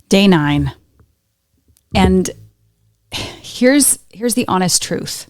Day 9. And here's the honest truth.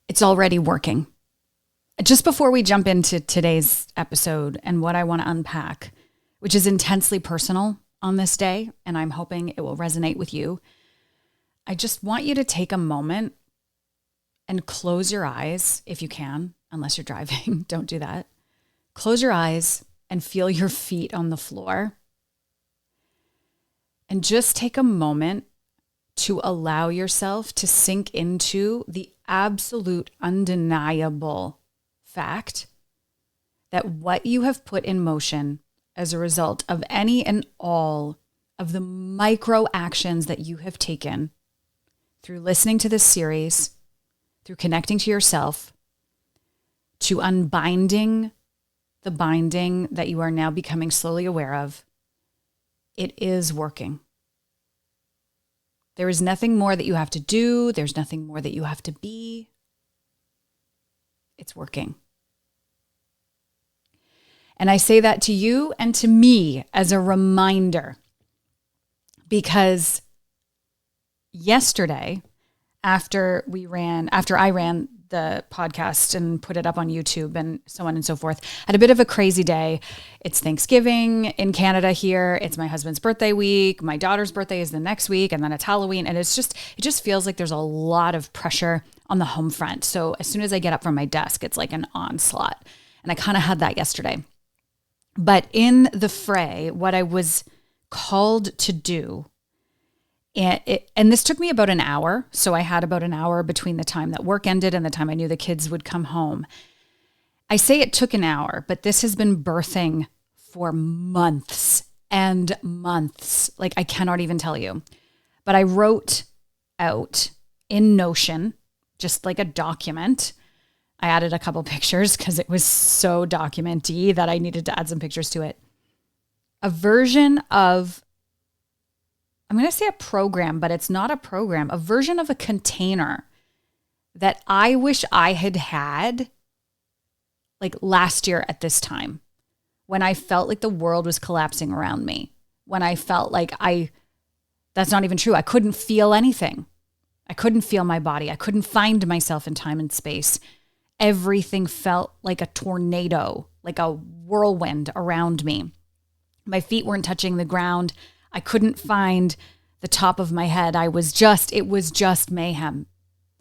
It's already working. Just before we jump into today's episode and what I want to unpack, which is intensely personal on this day, and I'm hoping it will resonate with you, I just want you to take a moment and close your eyes if you can, unless you're driving. Don't do that. Close your eyes and feel your feet on the floor. And just take a moment to allow yourself to sink into the absolute undeniable fact that what you have put in motion as a result of any and all of the micro actions that you have taken through listening to this series, through connecting to yourself, to unbinding the binding that you are now becoming slowly aware of, it is working. There is nothing more that you have to do. There's nothing more that you have to be. It's working. And I say that to you and to me as a reminder, because yesterday, after I ran the podcast and put it up on YouTube and so on and so forth, I had a bit of a crazy day. It's Thanksgiving in Canada here. It's my husband's birthday week. My daughter's birthday is the next week, and then it's Halloween. And it just feels like there's a lot of pressure on the home front. So as soon as I get up from my desk, it's like an onslaught. And I kind of had that yesterday. But in the fray, what I was called to do, and this took me about an hour. So I had about an hour between the time that work ended and the time I knew the kids would come home. I say it took an hour, but this has been birthing for months and months. Like, I cannot even tell you. But I wrote out in Notion, just like a document. I added a couple pictures because it was so document-y that I needed to add some pictures to it. A version of, I'm going to say a program, but it's not a program, a version of a container that I wish I had like last year at this time, when I felt like the world was collapsing around me, when I felt like that's not even true. I couldn't feel anything. I couldn't feel my body. I couldn't find myself in time and space. Everything felt like a tornado, like a whirlwind around me. My feet weren't touching the ground. I couldn't find the top of my head. It was just mayhem.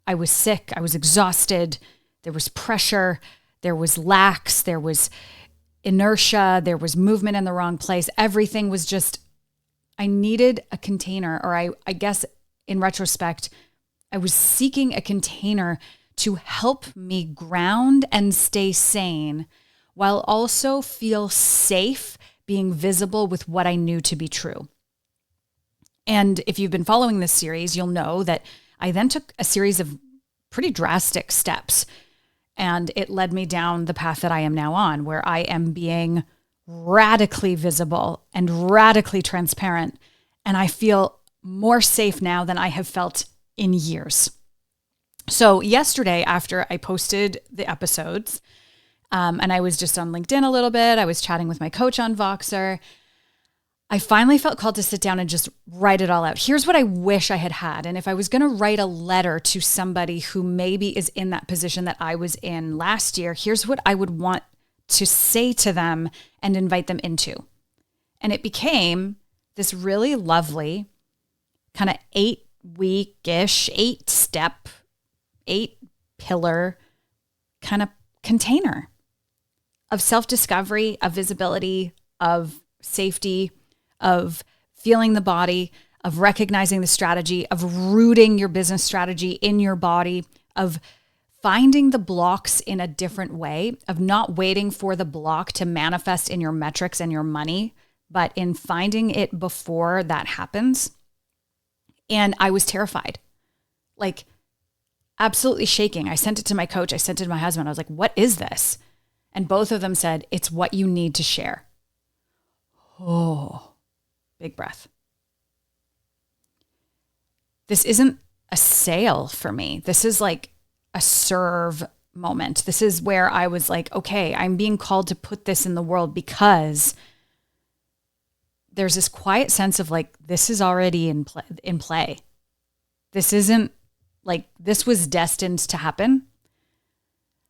I was sick. I was exhausted. There was pressure. There was lax. There was inertia. There was movement in the wrong place. Everything was just, I needed a container, or I guess in retrospect, I was seeking a container to help me ground and stay sane while also feel safe being visible with what I knew to be true. And if you've been following this series, you'll know that I then took a series of pretty drastic steps, and it led me down the path that I am now on, where I am being radically visible and radically transparent. And I feel more safe now than I have felt in years. So yesterday, after I posted the episodes, and I was just on LinkedIn a little bit, I was chatting with my coach on Voxer, I finally felt called to sit down and just write it all out. Here's what I wish I had. And if I was going to write a letter to somebody who maybe is in that position that I was in last year, here's what I would want to say to them and invite them into. And it became this really lovely kind of 8-week-ish, 8-step, 8-pillar kind of container of self-discovery, of visibility, of safety, of feeling the body, of recognizing the strategy, of rooting your business strategy in your body, of finding the blocks in a different way, of not waiting for the block to manifest in your metrics and your money, but in finding it before that happens. And I was terrified, like absolutely shaking. I sent it to my coach. I sent it to my husband. I was like, what is this? And both of them said, it's what you need to share. Oh, big breath. This isn't a sale for me. This is like a serve moment. This is where I was like, okay, I'm being called to put this in the world because there's this quiet sense of like, this is already in play. This isn't like, this was destined to happen.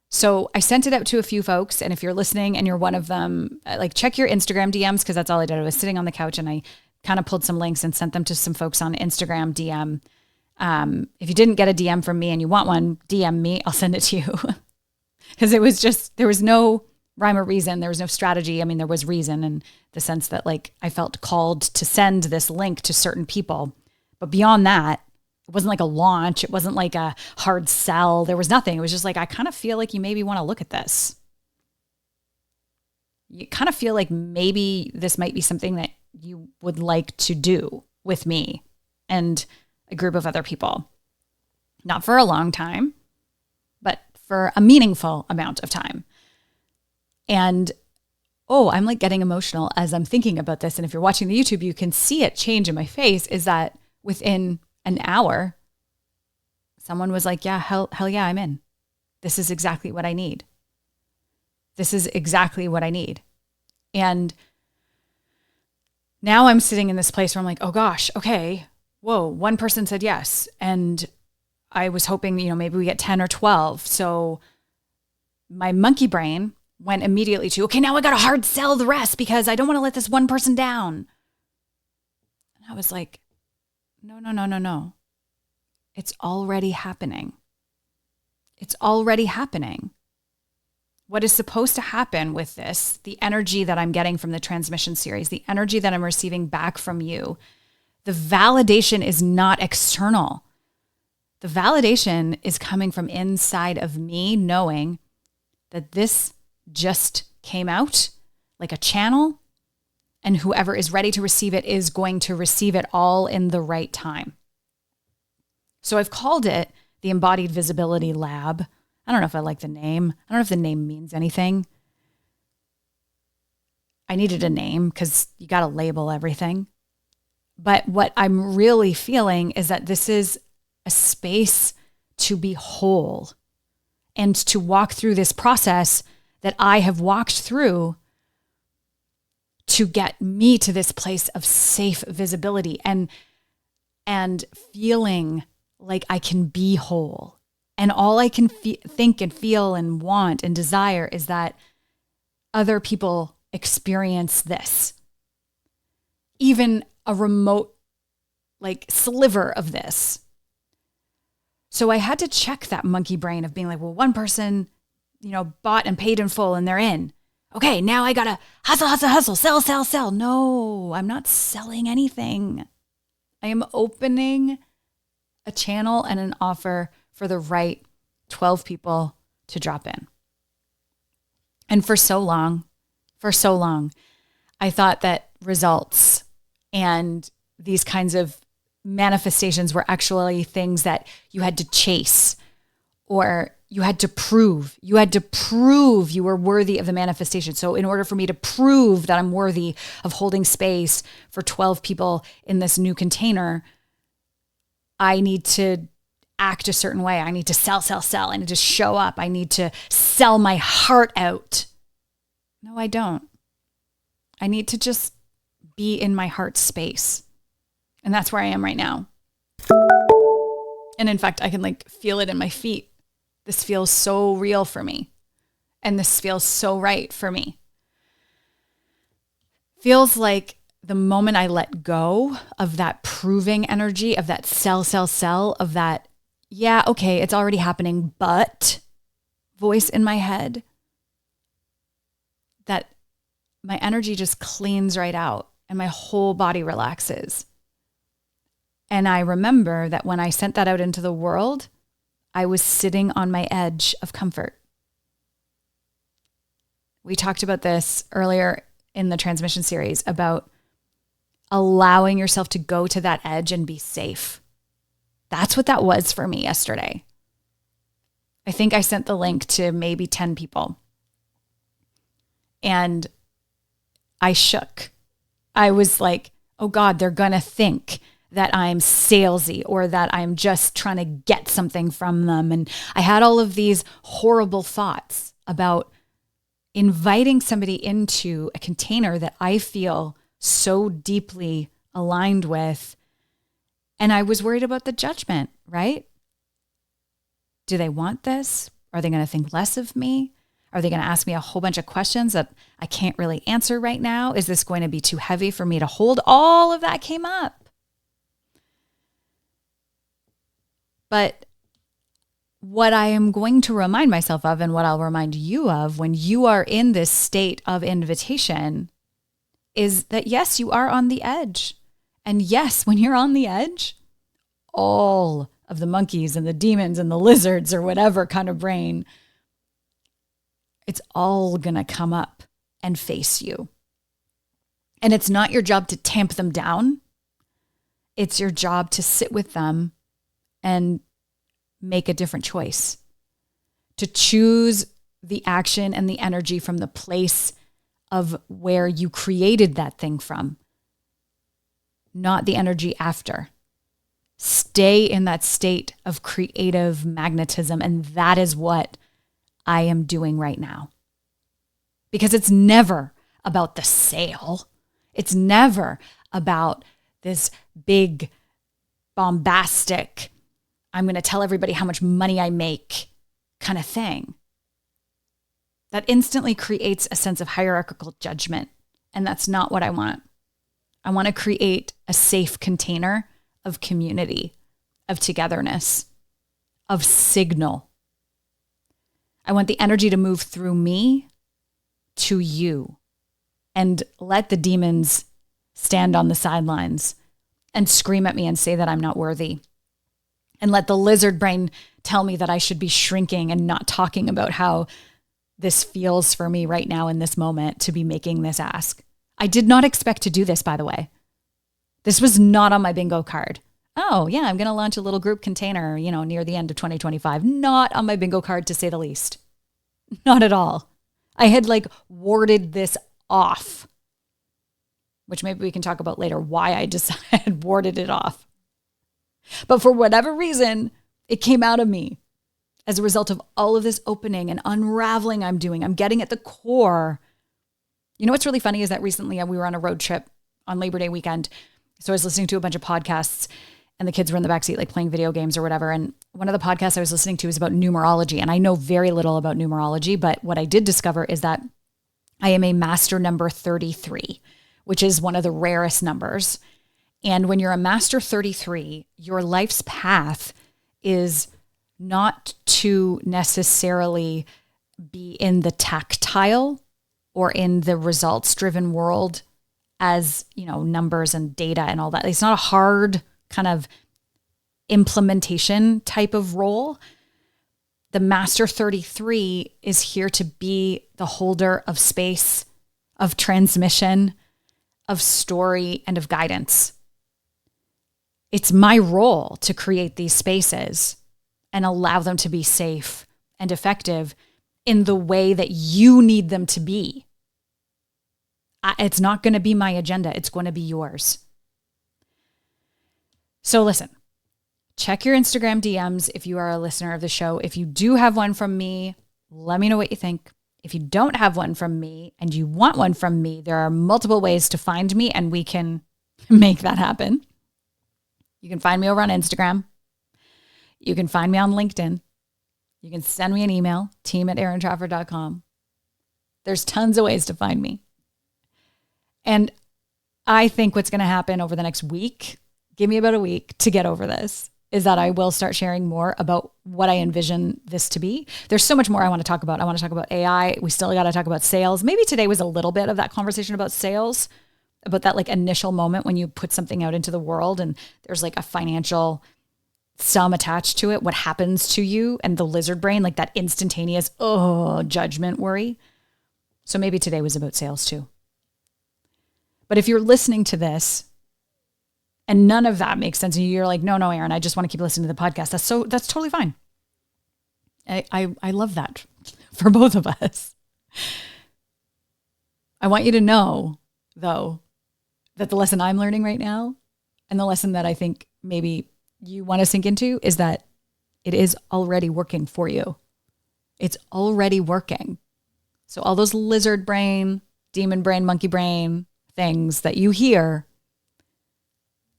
So I sent it out to a few folks. And if you're listening and you're one of them, like check your Instagram DMs, because that's all I did. I was sitting on the couch and I kind of pulled some links and sent them to some folks on Instagram DM. If you didn't get a DM from me and you want one, DM me, I'll send it to you. Because it was just, there was no rhyme or reason. There was no strategy. I mean, there was reason in the sense that like I felt called to send this link to certain people. But beyond that, it wasn't like a launch. It wasn't like a hard sell. There was nothing. It was just like, I kind of feel like you maybe want to look at this. You kind of feel like maybe this might be something that you would like to do with me and a group of other people. Not for a long time, but for a meaningful amount of time. And I'm like getting emotional as I'm thinking about this. And if you're watching the YouTube, you can see it change in my face, is that within an hour, someone was like, yeah, hell yeah, I'm in. This is exactly what I need. This is exactly what I need. And now I'm sitting in this place where I'm like, oh gosh, okay, whoa, one person said yes. And I was hoping, maybe we get 10 or 12. So my monkey brain went immediately to, okay, now I got to hard sell the rest because I don't want to let this one person down. And I was like, no. It's already happening. It's already happening. What is supposed to happen with this, the energy that I'm getting from the transmission series, the energy that I'm receiving back from you, the validation is not external. The validation is coming from inside of me, knowing that this just came out like a channel, and whoever is ready to receive it is going to receive it all in the right time. So I've called it the Embodied Visibility Lab. I don't know if I like the name. I don't know if the name means anything. I needed a name because you got to label everything. But what I'm really feeling is that this is a space to be whole and to walk through this process that I have walked through to get me to this place of safe visibility and feeling like I can be whole. And all I can think and feel and want and desire is that other people experience this. Even a remote like sliver of this. So I had to check that monkey brain of being like, well, one person, bought and paid in full and they're in. Okay, now I gotta hustle, sell. No, I'm not selling anything. I am opening a channel and an offer for the right 12 people to drop in. And for so long, I thought that results and these kinds of manifestations were actually things that you had to chase or you had to prove. You had to prove you were worthy of the manifestation. So in order for me to prove that I'm worthy of holding space for 12 people in this new container, I need to act a certain way. I need to sell. I need to show up. I need to sell my heart out. No, I don't. I need to just be in my heart space. And that's where I am right now. And in fact, I can feel it in my feet. This feels so real for me. And this feels so right for me. Feels like the moment I let go of that proving energy, of that sell, of that, yeah, okay, it's already happening, but voice in my head, that my energy just cleans right out and my whole body relaxes. And I remember that when I sent that out into the world, I was sitting on my edge of comfort. We talked about this earlier in the transmission series about allowing yourself to go to that edge and be safe. That's what that was for me yesterday. I think I sent the link to maybe 10 people. And I shook. I was like, oh God, they're going to think that I'm salesy or that I'm just trying to get something from them. And I had all of these horrible thoughts about inviting somebody into a container that I feel so deeply aligned with. And I was worried about the judgment, right? Do they want this? Are they going to think less of me? Are they going to ask me a whole bunch of questions that I can't really answer right now? Is this going to be too heavy for me to hold? All of that came up. But what I am going to remind myself of, and what I'll remind you of when you are in this state of invitation, is that yes, you are on the edge. And yes, when you're on the edge, all of the monkeys and the demons and the lizards or whatever kind of brain, it's all going to come up and face you. And it's not your job to tamp them down. It's your job to sit with them and make a different choice, to choose the action and the energy from the place of where you created that thing from, not the energy after. Stay in that state of creative magnetism. And that is what I am doing right now. Because it's never about the sale. It's never about this big, bombastic, I'm going to tell everybody how much money I make kind of thing. That instantly creates a sense of hierarchical judgment. And that's not what I want. I want to create a safe container of community, of togetherness, of signal. I want the energy to move through me to you, and let the demons stand on the sidelines and scream at me and say that I'm not worthy. And let the lizard brain tell me that I should be shrinking and not talking about how this feels for me right now in this moment to be making this ask. I did not expect to do this, by the way. This was not on my bingo card. Oh, yeah, I'm going to launch a little group container, near the end of 2025. Not on my bingo card, to say the least. Not at all. I had warded this off, which maybe we can talk about later, why I had warded it off. But for whatever reason, it came out of me as a result of all of this opening and unraveling I'm doing. I'm getting at the core. You know what's really funny is that recently we were on a road trip on Labor Day weekend. So I was listening to a bunch of podcasts and the kids were in the backseat playing video games or whatever. And one of the podcasts I was listening to was about numerology. And I know very little about numerology, but what I did discover is that I am a master number 33, which is one of the rarest numbers. And when you're a master 33, your life's path is not to necessarily be in the tactile or in the results-driven world as, numbers and data and all that. It's not a hard kind of implementation type of role. The master 33 is here to be the holder of space, of transmission, of story, and of guidance. It's my role to create these spaces and allow them to be safe and effective in the way that you need them to be. It's not going to be my agenda. It's going to be yours. So listen, check your Instagram DMs if you are a listener of the show. If you do have one from me, let me know what you think. If you don't have one from me and you want one from me, there are multiple ways to find me and we can make that happen. You can find me over on Instagram. You can find me on LinkedIn. You can send me an email, team@erintrafford.com. There's tons of ways to find me. And I think what's going to happen over the next week, give me about a week to get over this, is that I will start sharing more about what I envision this to be. There's so much more I want to talk about. I want to talk about AI. We still got to talk about sales. Maybe today was a little bit of that conversation about sales, about that initial moment when you put something out into the world and there's a financial sum attached to it, what happens to you and the lizard brain, that instantaneous, judgment worry. So maybe today was about sales too. But if you're listening to this and none of that makes sense and you're no, Erin, I just want to keep listening to the podcast, that's totally fine. I love that for both of us. I want you to know, though, that the lesson I'm learning right now and the lesson that I think maybe you want to sink into is that it is already working for you. It's already working. So all those lizard brain, demon brain, monkey brain things that you hear,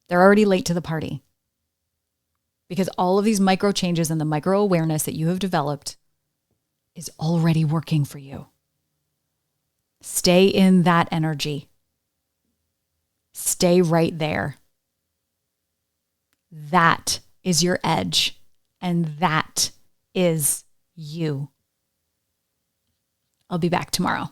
they're already late to the party. Because all of these micro changes and the micro awareness that you have developed is already working for you. Stay in that energy. Stay right there. That is your edge, and that is you. I'll be back tomorrow.